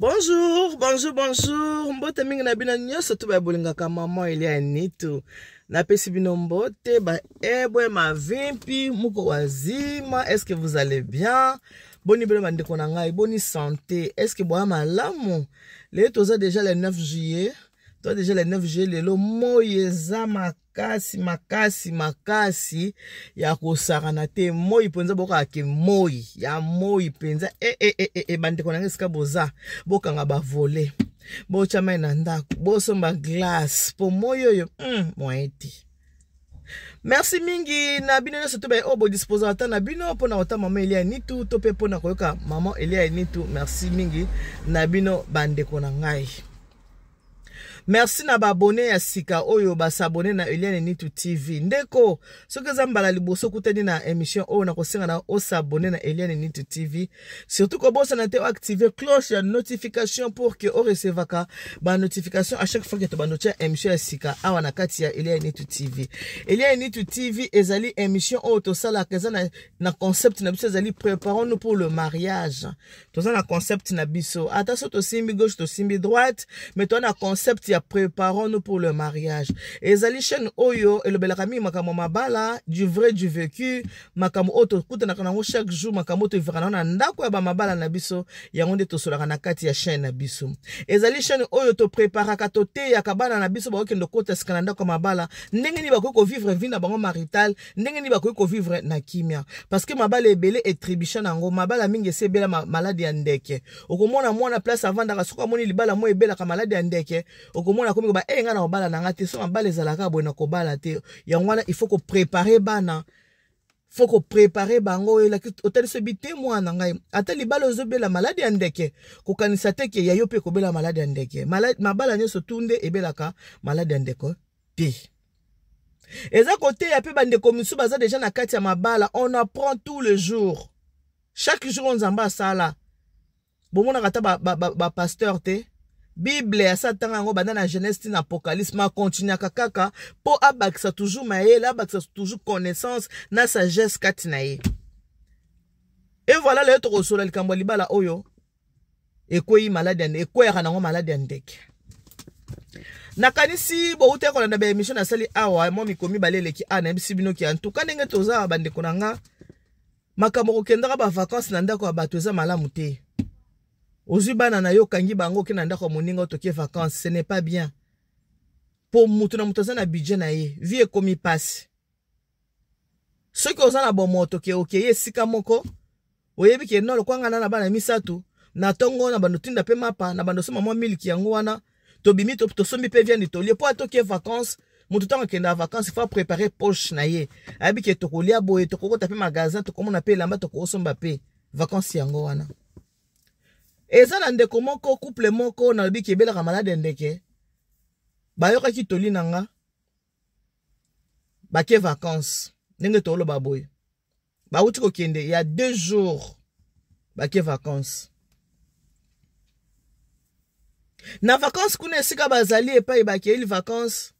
Bonjour, bonjour, bonjour. Mbote mingi na bina nyoso tu ba bolinga ka maman Elia Nitu. Na pesi bino mbote ba ebwe ma vimpi muko wazima. Est-ce que vous allez bien? Boni bino bandeko na ngai, boni santé. Est-ce que boa malamu? Le toza déjà le 9 juillet. Toi déjà le 9 juillet lelo moyeza makasi ya kosakana te moi penza boka ke moi ya moi penza bandeko na ngai sika boza bokanga ba voler bo chama na ndako bo somba glace po moyo yo moiti. Merci mingi na bino nyonso to ba obo disposer ata na bino pona ota mama Elia Nitu to pe pona koyoka mama Elia Nitu. Merci mingi na bino bandeko na ngai. Merci na ba abonné ya sika oyo ba s'abonner na Elia Nitu TV. Ndeko soki zambala liboso kutani na émission oyo na kosenga na o s'abonner na Elia Nitu TV. Surtout ko bosa na te activer cloche ya notification pour que o recevaka ba notification à chaque fois que to ba notia émission ya sika awa na kati ya Elia Nitu TV. Elia Nitu TV ezali émission oyo to sala kaza na concept na biso ezali préparons-nous pour le mariage. To sala concept na biso. Attention to simbi gauche to simbi droite, mais to na concept préparons-nous pour le mariage. Ezali chaîne oyo elobelaka mi makambo mabala du vrai du vécu makambo oto kutana kana chaque jour makambo to vivra na ndako ya ba mabala na biso yango nde to solaka na kati ya chaîne na biso. Ezali chaîne oyo to préparaka to te ya kabana na biso ba okendo kota sikana ndako mabala ndenge ni bako vivre vie na bango marital ndenge ni bako vivre na kimia parce que mabala ebele etribution nango mabala mingi sebela malade ya ndeke okomona mwana place avant da suka moni libala mo ebela ka malade ya ndeke okomona komi ba nga na obala na ngati so mabala ezalaka boye na kobala te yango il faut ko préparer bana faut ko préparer bango ela hôtel se bité mwana ngai ata libala ozobela malade ya ndeke ko kanisa te ke yayo pe kobela malade ya ndeke mabala nyoso tunde ebelaka malade ya ndeko te eza côté ya pe bandeko misu baza déjà na kati ya mabala on apprend tous les jours chaque jour on zamba sala bomona kata ba pasteur te Bible ya satanga ngo banda na Genèse tin Apocalypse ma continue kaka po abakisa toujours maela abakisa toujours connaissance na sagesse katina ye. Et voilà le to kosola likambo libala oyo ekweyi malade ande ekwera nango malade andeke. Nakanisi bo ute ko na ba émission na sali awa mo mikomi baleleki ana bisibino ki en tout cas ndenge toza bandeko nanga makambo ko kendaka ba vacances na ndako abato za malamu te. Ozubana na yo kangi bango ke na ndako moninga toke vacances, ce n'est pas bien. Pour mutu na mutu na budget na ye, vie komi passe. Ceux qui ont na bon moto ke okay sika moko, oyebi ke no lokwanga na bana misatu, na tongo na bando tinda pe mapa na bando soma mwa miliki yango wana, to bimi to sombi pe vient d'itolie pour toke vacances, mutu tanga kenda vacances, il faut préparer poche na ye. Abi ke to kolia boye to kokota pe magasin to komona pe lamba to kosomba pe vacances yango wana. Eza na ndeko moko couple moko na lobi kebela ka malade ndeke bayoka ki toli nanga bake vacances ndenge tolo baboy ba uti ko kende il y a 2 jours bake vacances na vacances kuna sika bazali epai bake ili vacances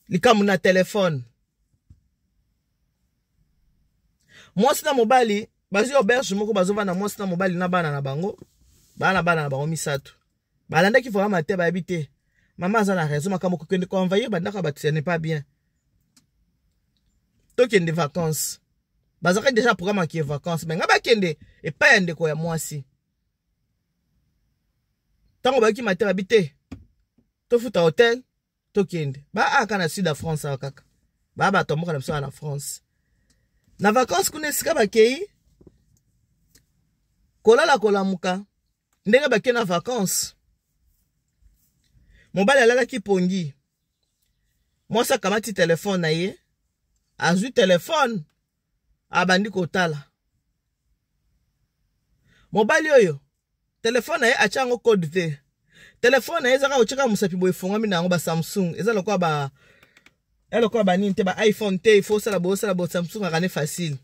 likamu na telefone mwasi na mobali bazi auberge moko bazova na mwasi na mobali na bana na bango misatu balanda ki vraiment te ba habiter maman za na raison makambo ko kende ko envahir bandaka ba ce n'est pas bien to kende vacances bazaka déjà programme ki vacances mais ngaba kende e pa yande ko ya mwasi tango ba ki mater habiter to futa hotel to kende ba aka na sud de France akaka ba tomoka na biso na France na vacances kuna sika ba kei kolala kolamuka ndenge bake na vacances mobali alala ki pongi mwasa kamati telefone na ye azwi telefone abandi kotala mobali oyo telefone na ye achango code te telefone na ye zaka ocheka musapi boy fongami na ngo ba Samsung eza lokwa ba nini te ba iPhone te faut sala bo Samsung akane facile.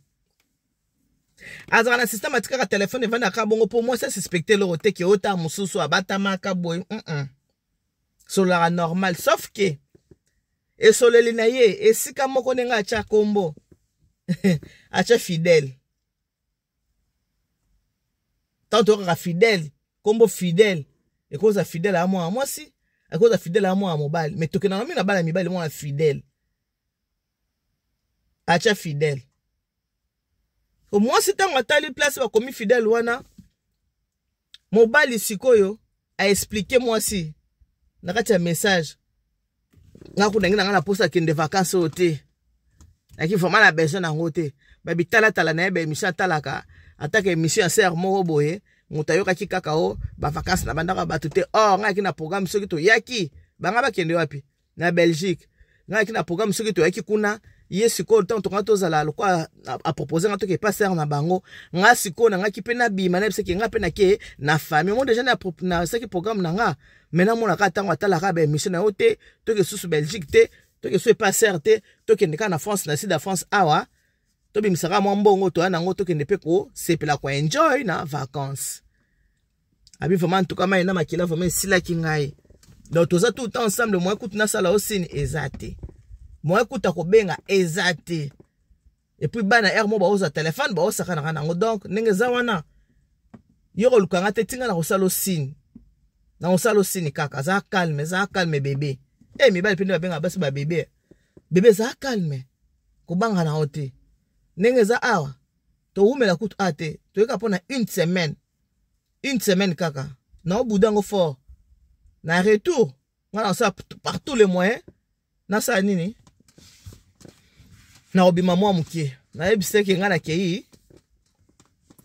Azara na système atika téléphone vana ka bongo pour moi ça suspecter le roté ki ota mususu abatama ka boy solara normal sauf que et soleli na ye esika moko nenga acha kombo acha fidèle tant que fidèle kombo fidèle et cause fidèle à moi si à cause fidèle à moi mobile mais toke na mina bala mibali moi fidèle acha fidèle au moins si tant atali place ba komi fidèle wana mobile sikoyo a expliqué moi si nakati ya message ngaku ndengina ngana posta kende vacances ote aki vraiment la besoin na ngote ba bitala tala na be mission talaka atake mission ser moko boye mutayoka ki kakao ba vacances na bandaka batute oh ngaki na programme soki to yaki banga ba kende wapi na Belgique ngaki na programme soki to yaki kuna yesiko tant to ngato zala lokwa a proposer ngato ke passer na bango nga siko na ngaki pe na bima na biseki nga pe na ke na famille mo déjà na seki programme na nga maintenant mon aka tango atala ka be mission na ote to ke susu Belgique te to ke so passer te to ke ndika na France na sida France awa to bimisaka mo mbongo to ana ngo to ke ndepe ko sepela kwa enjoy na vacances abi vraiment tout kama ina makila vraiment sila kingai donc toza tout temps ensemble moi écoute na sala aussi ezate moi écoute ko benga ezate et puis bana er mo ba oza téléphone ba osa kana ngo donc ndenge za wana yoko lukanga te tinga na ko sala aussi na ko sala aussi kaka za calme bébé eh mi ba pende benga basi ba bébé za calme ko banga na hote ndenge za awa to umela kutu ate to yeka pona une semaine kaka na obudango fort na retour ngana ça par tous les moyens na sa nini na obima mwa mukie na ebiseke ngana kei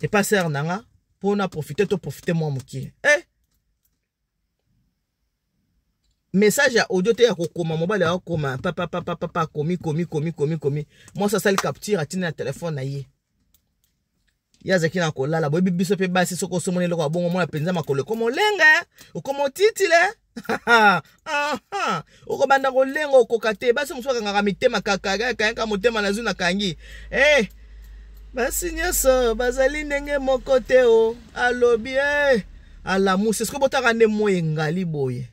et passer nanga pour na profiter mwa mukie message ya audio te ya kokoma mobile ya kokoma papa komi moi ça sali capture atina téléphone na ye yazaki na kolala boy bibiso pe basi soko somone loko bongo mona penza makolo komo lenga ukomo titile uko banda ko lenga ukokate basi muswaka ngaka mitema kaka kaka motema na zuna kangi basi nyoso bazali ndenge moko te o alobi ala musi sko botaka ne moye ngali boye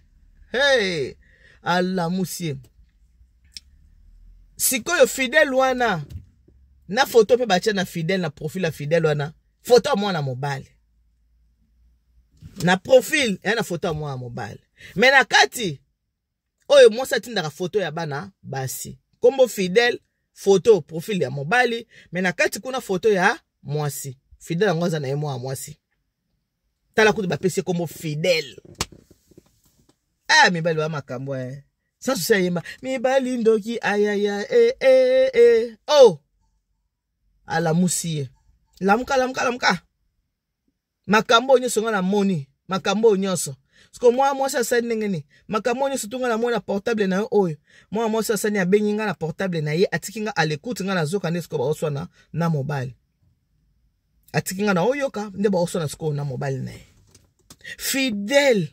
ala musi sikoyo fidèle wana na photo pe batia na fidèle na profil ya fidèle wana photo moi na mobile na profil na photo moi na mobile mais na kati oyo moi sa tindaka photo ya bana basi kombo fidèle photo profil ya mobile mais na kati kuna photo ya mwasi fidèle ngoza na moi mwasi tala kutu ba pesi kombo fidèle mibali wa makambo sans souci yemba mibali ndoki ayaya oh ala musie lamuka makambo nyonso ngana moni makambo nyonso sko moi ça sa ndengeni makambo nyonso tunga na mona portable na oyo moi ça sa ni abengi ngana portable na ye atikinga à l'écoute ngana zoka nesko ba oswana na mobile atikinga na oyoka nde ba oswana sko na mobile na ye fidèle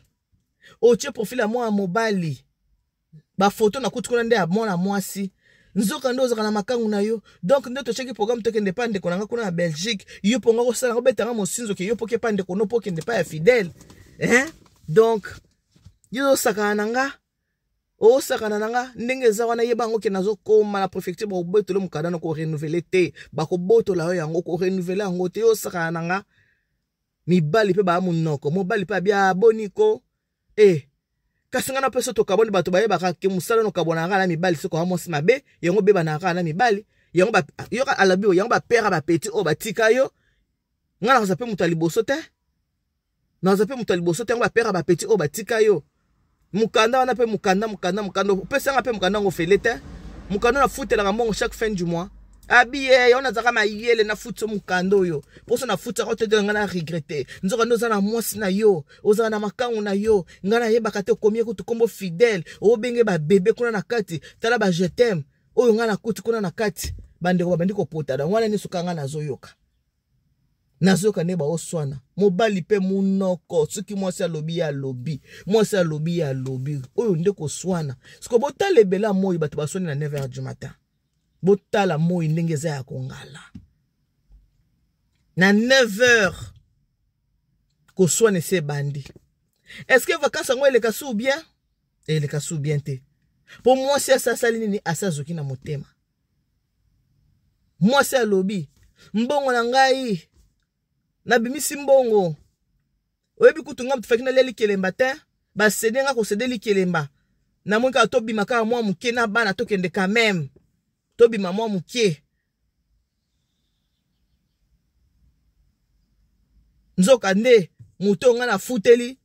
otie profil à moi mobile ba photo na kutu kuna nde ya mona mwasi nzoka ndo zaka na makangu na yo donc ndo to cheki programme to kende pande konanga kuna na Belgique yo ponga ko sala ko betanga mosinzo ke yo poke pande kono poke nde pa ya fidèle donc yo sakana nanga o sakana nanga ndenge za wana yeba ngo ke nazo koma na préfecture ba obetolo mukadano ko renouveler te ba ko botola yo yango ko renouveler yango te yo sakana nanga mibali pe ba munoko mobali pe bia boniko kasi ngana peso to kaboni bato baye baka ke musala no kabona ngala mibali soko amosi mabe yango beba na ngala mibali yango ba yoka alabi yango ba père ba petit o batika yo ngana za pe mutali boso te na za pe mutali boso te yango ba père ba petit o batika yo mukanda wana pe mukanda pesa nga pe mukanda ngo felete mukanda na futela ngambongo chaque fin du mois abiye yona zaka mayele na futo mukando yo poso na futa ko te de ngana regretter nzoka ndo zana mwasi na yo ozana na makangu na yo ngana yeba kate komie ko tukombo fidèle o benge ba bébé kuna na kati tala ba je t'aime oyo ngana kuti kuna na kati bande ko bandi ko pota da ngwana ni suka ngana zoyoka nazoka ne ba oswana mobali pe munoko suki mwasi alobi ya lobi oyo nde ko swana siko botale bela moyi bato basoni na 9h du matin botala moyi ndenge za ya kongala na 9h ko swana se bandi est-ce que vacances ngo eleka sou bien eleka sou bien te pour moi c'est ça sali nini asazoki na motema moi c'est alobi mbongo na ngai na bimisi mbongo Oyebi kutunga mtufaki na leli kelemba te. Ba sede nga ko sede li kelemba. Na mwika tobi maka mwa muke na bana tokende quand même. Tobi mwa muke. Nzoka nde muto nga na futeli.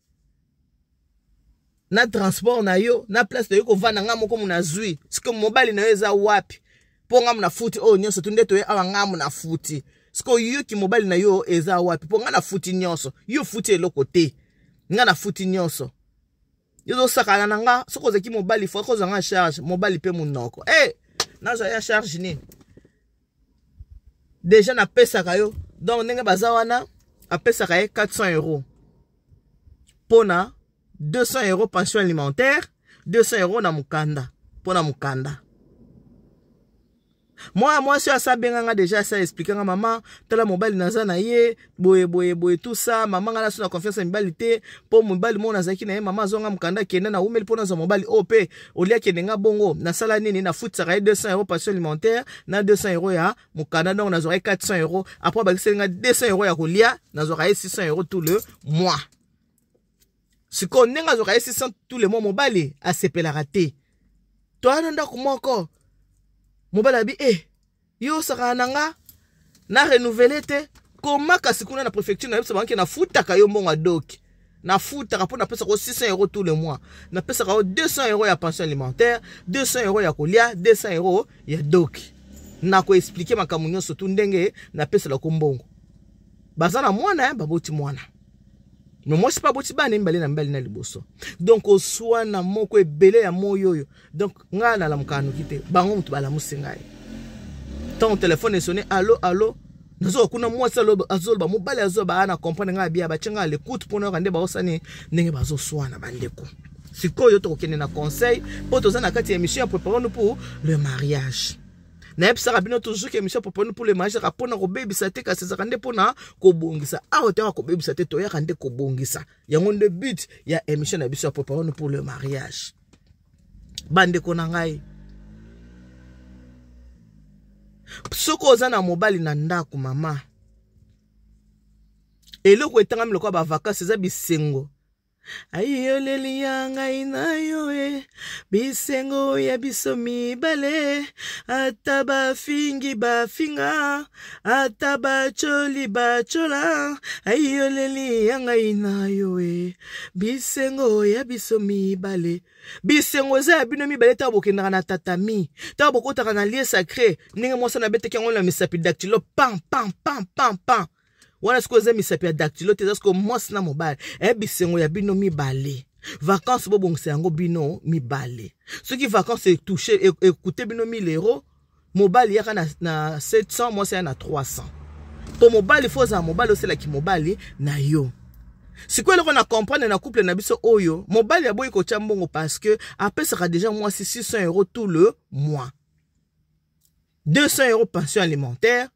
Na transport na yo, na place na yo ko vana nga moko muna zui. Siko mobali na yo eza wapi. Po nga muna futi, oh nyonso tunde to ye awa nga muna futi. Siko yo ki mobali na yo eza wapi. Po nga na futi nyonso. Yo futi eloko te. Nga na futi nyonso. Yo zo sakana na nga, soko zeki mobali fwa koza nga charge, mobali pe munoko. Nazo ya charge ni. Déjà na pesa kayo. Donc nenge bazawana, a pesa kaye 400 €. Pona 200 € pension alimentaire, 200 € na mukanda. Pona mukanda. Moi, si ça benga déjà ça expliquer nga maman, tala mobile naza na ye, boye tout ça, maman nga na sona confiance en mobalité, po mobile mo nazaki na ye maman zonga mukanda kenda na umeli pona za mobile OP, olia kendenga bongo, na sala nini na foot ça 200 € pension alimentaire, na 200 € ya mukanda donc na zora 400 €, après ba kisenga 200 € ya kolia, na zora 600 € tout le mois. Si qu'on nenga zora 600 tout le mois mobile, a sepela raté. Toi nanda kumoko mobile abi yo sakananga na renouveler te koma kasikuna na préfecture na yebisa banki na futa kayo mbonga doki na futa ka pona pesa ko 600 € tout le mois na pesa ka 200 € ya pension alimentaire 200 € ya kolia 200 € ya doki na ko expliquer makamu nyonso tu ndenge na pesa la kombongo bazana mwana baboti mwana. Mais moi, je ne sais pas si je suis liboso. Donc, au soin, na moko ebele ya moyo. Donc, nga na la mukanu kite. Bango mutu bala musingai. Ton téléphone est sonné. Allô, allô. Nazo kuna mwasa lo azol ba mobile azol ba ana comprendre nga bia ba chenga l'écoute pour na kande ba osani ndenge bazo soana bandeko. Sikoyo to kokene na conseil pour toza na kati émission préparons-nous pour le mariage. Na epsa rabino toujours que émission pour le mariage rapona ko bebisa te ka seza kande pona ko bongisa awo te ko bebisa te to ya kande ko bongisa yango nde but ya émission na biso préparons-nous pour le mariage bande ko na ngai soko oza na mobali na ndako mama eloko etanga miloko ba vacances eza bisengo. Ayo leli yanga inayo bisengo ya biso mibale ataba fingi bafinga ataba choli bachola ayo leli yanga inayo bisengo ya biso mibale bisengo za bino mibale ta bokendaka na tatami ta bokotaka na lieu sacré ninge mosa na beteki yango na misapi dactylo pam pam pam pam pam. Wana siko ze misapi ya dactylo te zasko mos na mobile bisengo ya bino mibale vacances bo bongisa yango bino mibale soki vacances touché écouter bino 1000 €, mobile yaka na 700, moi c'est na 300. To mobile faut za mobile osela ki mobile na yo. Siko eloko na comprendre na couple na biso oyo mobile ya boyi ko chambongo parce que apesaka déjà moi 600 € tout le mois. 200 € pension alimentaire,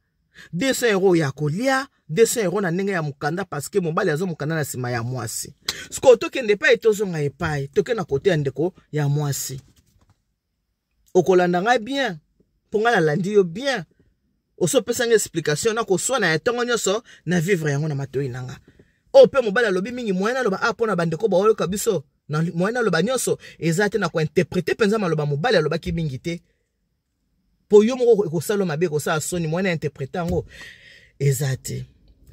200 € ya kolia, 200 € na ndenge ya mukanda parce que mobali azo mukanda na sima ya mwasi. Siko tokende pa etozonga epai, toke na kote ya ndeko ya mwasi. Okolanda nga bien, ponga na landi yo bien. Oso pesa nga explication na ko swa na etongo nyonso na vivre yango na matoi nanga. O pe mobali alobi mingi moyena loba apona bandeko ba oyo kabiso na moyena loba nyonso ezate na ko interpréter penza maloba mobali aloba ki mingi te. Po yo moko ekosalo mabe ko sa soni moyena interpréter ngo ezate.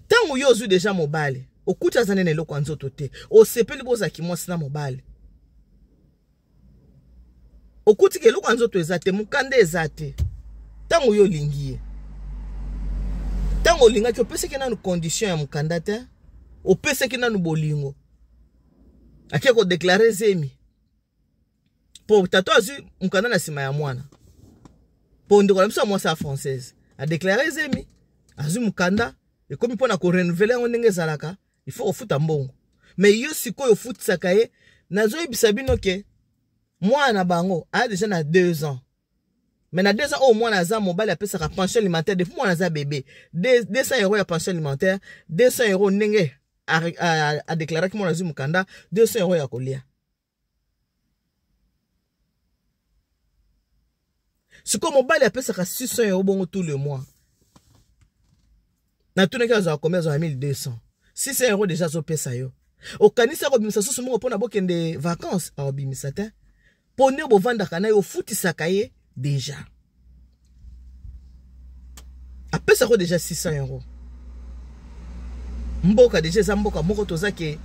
Tango yo zu déjà mobile, okuta zanene loko nzoto te. O sepeli boza ki mwasi na mobile. Okuti ke loko nzoto ezate mukande ezate. Tango yo lingie. Tango linga ki opese ke nanu condition ya mukanda te. Opese ke nanu bolingo. Ake ko déclarer zemi. Po tato azu mukanda na sima ya mwana. Po ndeko na biso mwasi a française. A déclarer zemi. Azu mukanda. Et comme il faut ko renouveler on ndenge zalaka, il faut ofuta mbongo. Mais yo sikoyo ofutisaka ye, nazo yebisa bino ke mwana bango a déjà na 2 ans. Mais na 2 ans au moins naza mobile apesaka pension alimentaire depuis mwana za bébé. 200 € ya pension alimentaire, 200 € ndenge a déclarer que mwana zu mukanda, 200 € ya kolia. Siko mobile apesaka 600 € bongo tout le mois. Na tout le cas, combien 1200. 600 € déjà zo pesa yo. okanisa kobimisa susu mongo pona bokende vacances aobimisa te pone bovandaka na ye ofutisaka ye déjà apesa ko déjà 600 euros mboka déjà eza mboka moko toza ke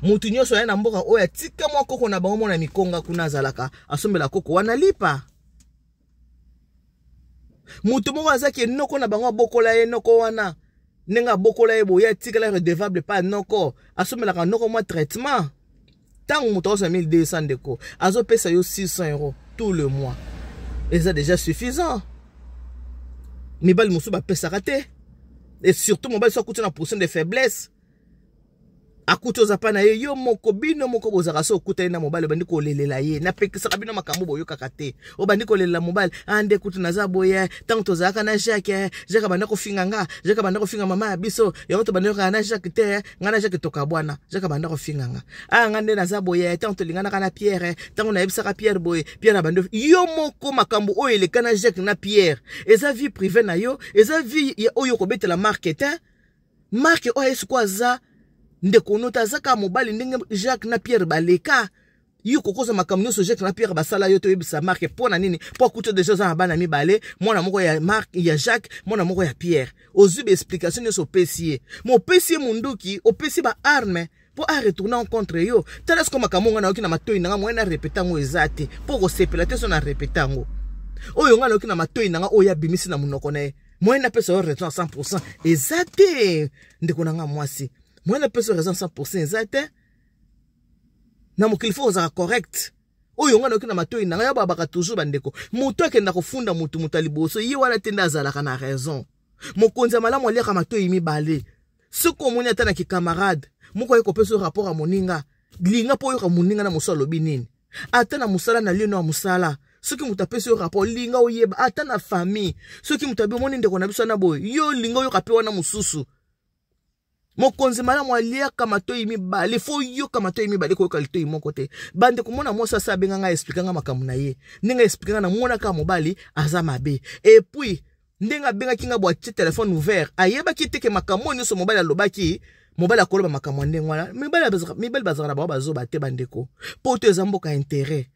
mutu nyonso ya na mboka oyo atika mwa koko na bango mona mikonga kuna azalaka asombela koko wana lipa mutu moko azaki noko na bango abokola ye noko wana nenga bokola ye boya tikala redevable pas noko asombela ka noko mwa traitement tant mutu osa 1200 deko azo pesa yo 600 euros tout le mois et ça déjà suffisant mibali musu ba pesa raté et surtout mobali so kutu na position de faiblesse akuto zapana ye yo moko bino moko bozaka so okuta na mobile bandi ko lelela ye na pekisa bino makambo boyo kakate o bandi ko lelela mobile ande kutu na za boye tant to zaka na Jacques Jacques banda ko finga nga Jacques banda ko finga mama ya biso ya to banda ko na Jacques te ngana Jacques to ka bwana Jacques banda ko finga nga ngande na za boye tant to lingana kana Pierre tant na yebisa ka Pierre boye Pierre banda yo moko makambo oyo le kana Jacques na Pierre eza vie privée na yo eza vie oyo ko betela marketing marque oyo sikwa za ndeko nota zaka mobali ndenge Jacques na Pierre baleka yuko koza makambo nyonso Jacques na Pierre basala yo to yebisa marque pona nini po kuto déjà za bana mibale mwana moko ya Marc ya Jacques mwana moko ya Pierre ozuba explication nyonso pesier mo pesier munduki opesi ba arme po a retourner en contre yo tala sko makambo ngana okina matoi nanga mwena repetango ezate po ko sepela te so na repetango oyo ngana okina matoi nanga oya bimisi na munoko na mwena pesa yo retourner 100% ezate ndeko nanga mwasi mwena pesa raison 100% ezate na mokilifo za correct oyo ngana okina matoi nanga ya babaka toujours bandeko mutu akenda kofunda mutu aliboso yi wana tenda azalaka na raison mokonzi malamu aliaka matoi mibale soko moni atana ki camarade moko yeko peso rapport a moninga linga po yo moninga na musalo binini atana musala na lieno wa musala soki mutu apesi yo rapport linga oyeba atana famille soki mutu abi moni ndeko na biso na boy yo linga yo kapewa na mususu mokonzi malamu aliaka matoi mibale fo yo kamato mibale ko kalito moko te bande komona mosa sa benga nga expliquer nga makambo na ye ndinga expliquer na mona ka mobali aza mabe et puis ndenga benga kinga boîtier téléphone ouvert ayeba ki teke makambo nyonso mobali alobaki mobali akoloba makambo ndengwana mibali bazana ba bazoba te bandeko poto ezamboka intérêt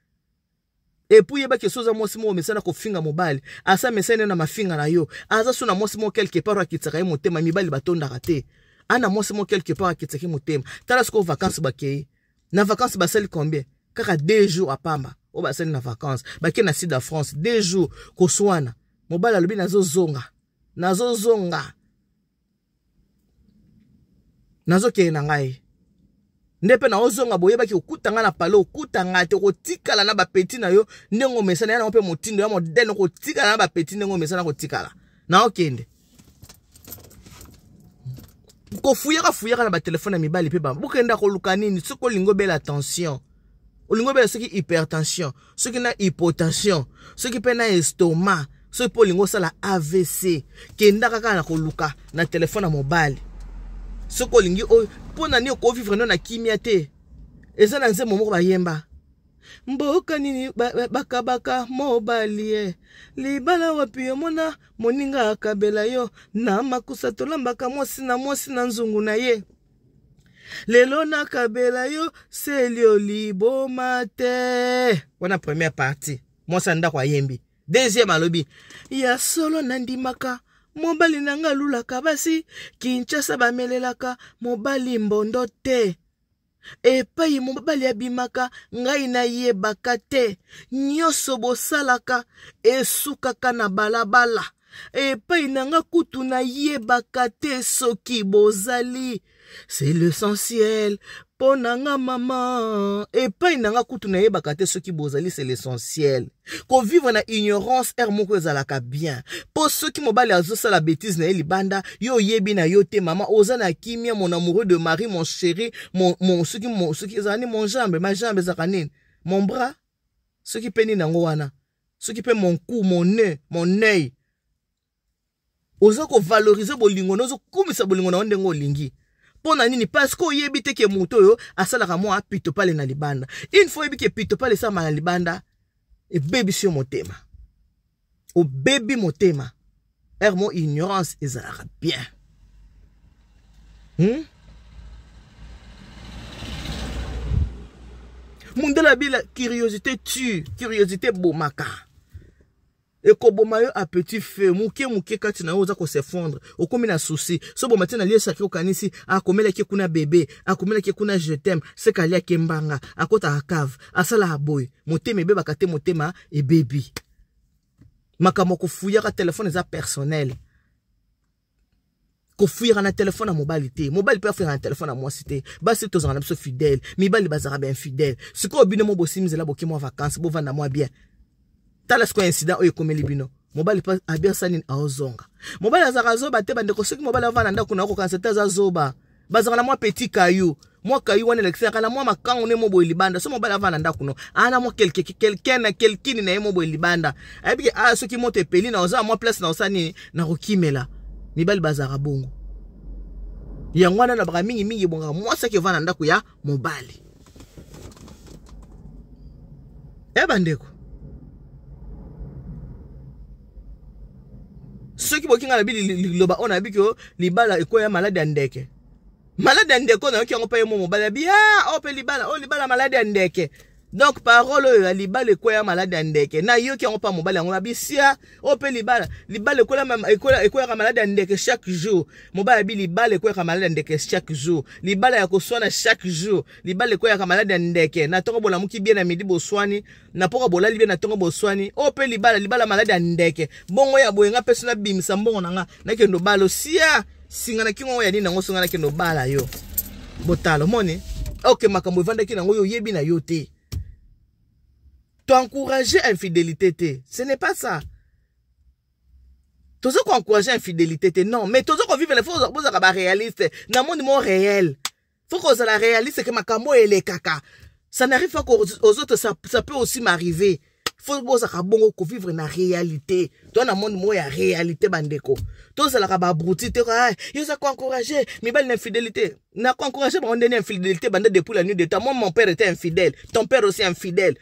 et puis yeba ke soza mosi mo mesana ko finga mobali asa mesana na mafinga na yo aza suna mosi mo quelque part akitsaka ye motema mibali batonda raté ana mosi mo quelque part akitsaki motema tala sko vacances bakei na vacances basali combien kaka 2 jours apamba o basali na vacances bakei na sud de France 2 jours ko swana mobali alobi nazo ke na ngai ndepe na ozonga boyeba ki okutanga na palo okutanga te ko tikala na ba petit na yo ndengo mesana yana mpe motindo ya modèle ko tikala na ba petit ndengo mesana ko tikala na okende ko fuyaka na ba téléphone na mibali pe ba bokenda ko luka nini soko lingo bela attention olingo bela soki hypertension soki na hypotension soki pe na estomac soki po lingo sala AVC kenda kaka na ko luka na téléphone na mobile soko lingi o pona ni ko vivre na kimia te eza na nzembo moko bayemba mboka nini bakabaka mobali libala wapi mona moninga akabela yo na makusa tolambaka mosi na nzungu na ye lelo na kabela yo selio liboma te wana première partie mosa nda kwa yembi deuxième alobi ya solo nandimaka mobali nanga lulaka basi Kinshasa bamelelaka mobali mbondo te epai mobali abimaka ngai na yebaka te nyoso bosalaka esukaka na balabala epai nanga kutu na yebaka te soki bozali c'est l'essentiel ponanga maman epai nanga kutu na yebaka te soki bozali c'est l'essentiel ko vivre na ignorance moko ezalaka bien po soki mobali azosala bêtise na libanda yo yebi na yo te mama oza na kimia mon amoureux de Marie mon chéri mon soki ezani mon jambe ma jambe zakanine mon bras soki peni nango wana soki pe mon cou mon nez mon œil oza ko valoriser bolingo nozo kumisa bolingo na ndengo lingi pona nini parce que oyebi te ke moto yo asalaka mo apito pale na libanda une fois yebi ke pito pale sa na libanda e baby sur motema o baby motema mo ignorance ezalaka bien Mundela bila curiosité tue, curiosité bomaka. Et koboma yo à petit feu, muke kati na oza ko s'effondre, o komi na souci. So bo matina lié sacré kanisi, a komela ke kuna bébé, a komela ke kuna je t'aime, se kalia ke mbanga, a kota akave, a sala aboy, motema beba kate motema e baby. Makamo ko fouiller ka téléphone za personnel. Ko fouiller na téléphone à mobilité. Mobile peut faire un téléphone à moi cité. Ba c'est tous en abso fidèle, mi bali bazara bien fidèle. Ce ko bino mo bosi mizela boki mo vacances, bo vanda moi bien. Talas coïncident oyo komeli bino. Mobile pas abia sanin aozonga. Mobile azara zoba te bande ko soki mobile avana ndako na ko kanseta za zoba. Bazara na moi petit caillou. Moi caillou wana l'extérieur kana moi makango ne mo boy libanda. So mobile avana ndako no. Ana mo quelqu'un na quelqu'un na mo boy libanda. Abi soki monte peli na oza moi place na osani na rokimela. Mibali bazara bongo. Yangwana na bra mingi bonga moi ça ki vana ndako ya mobile. Bandeko. Ceux qui bokinga la bili loba on a bi que libala ekoya malade andeke. Malade andeke na ki on paye mo mobala bi o pe libala malade andeke. Donc parole libala ekoya malade andeke. Na yo ki on pa mobala on bi sia o pe libala ekoya malade andeke chaque jour. Mobala bi libala ekoya malade andeke chaque jour. Libala ya koswana chaque jour. Libala ekoya malade andeke. Na tongo bola muki bien na midi boswani. Na poko bola libé na tongo boswani o pe libala malade andeke bongo ya boyenga persona bimisa mbongo nanga na kendo balo sia singa na kingo ya nina ngosonga na kendo bala yo botalo moni OK makambo vanda kina ngoyo yebi na yo te t'encourager infidélité te ce n'est pas ça tozo ko encourager infidélité te non mais tozo ko vivre les choses boza ka ba réaliste na monde mo réel faut que ça la réaliste que makambo ele kaka. Ça n'arrive pas qu'aux autres, ça peut aussi m'arriver. Il faut que vivre dans la réalité. Toi, dans le monde, il y a la réalité. Toi, ça la brouti. Tu as encouragé. Mais il y a infidélité. Tu as encouragé pour donner infidélité depuis la nuit de temps. Moi, mon père était infidèle. Ton père aussi infidèle.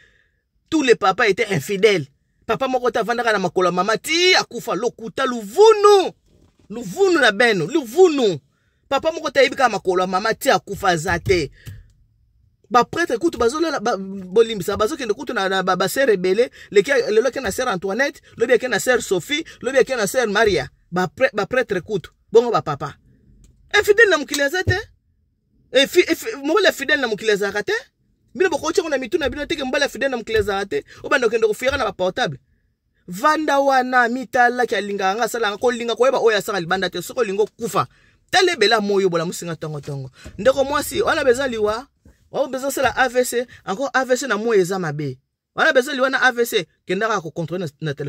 Tous les papas étaient infidèles. Papa, moi, quand tu as na makola mama, ti akufa lokuta luvunu. Luvunu na beno. Luvunu. Papa, moi, quand tu as makola mama, ti akufa zate. Ba prêtre écoute bazola bolimbisa bazo kende kutu na ba sœur rebelle le loke na sœur Antoinette le bien que na sœur Sophie le bien que na sœur Maria ba prêtre écoute bongo ba papa infidèle na mukileza te mo la fidèle na mukileza te bino boko tshoko na mituna bino teke mbala fidèle na mukileza te obanda kende kufira na ba portable vanda wana mitala kya linga nga sala ko linga ko yeba oya sala libanda te soko lingo kufa tale bela moyo bola musinga tongo ndeko mwasi ona bezaliwa. On a besoin de la AVC, encore AVC na moi eza mabe. On a besoin de la AVC, qui n'a pas contrôler notre téléphone.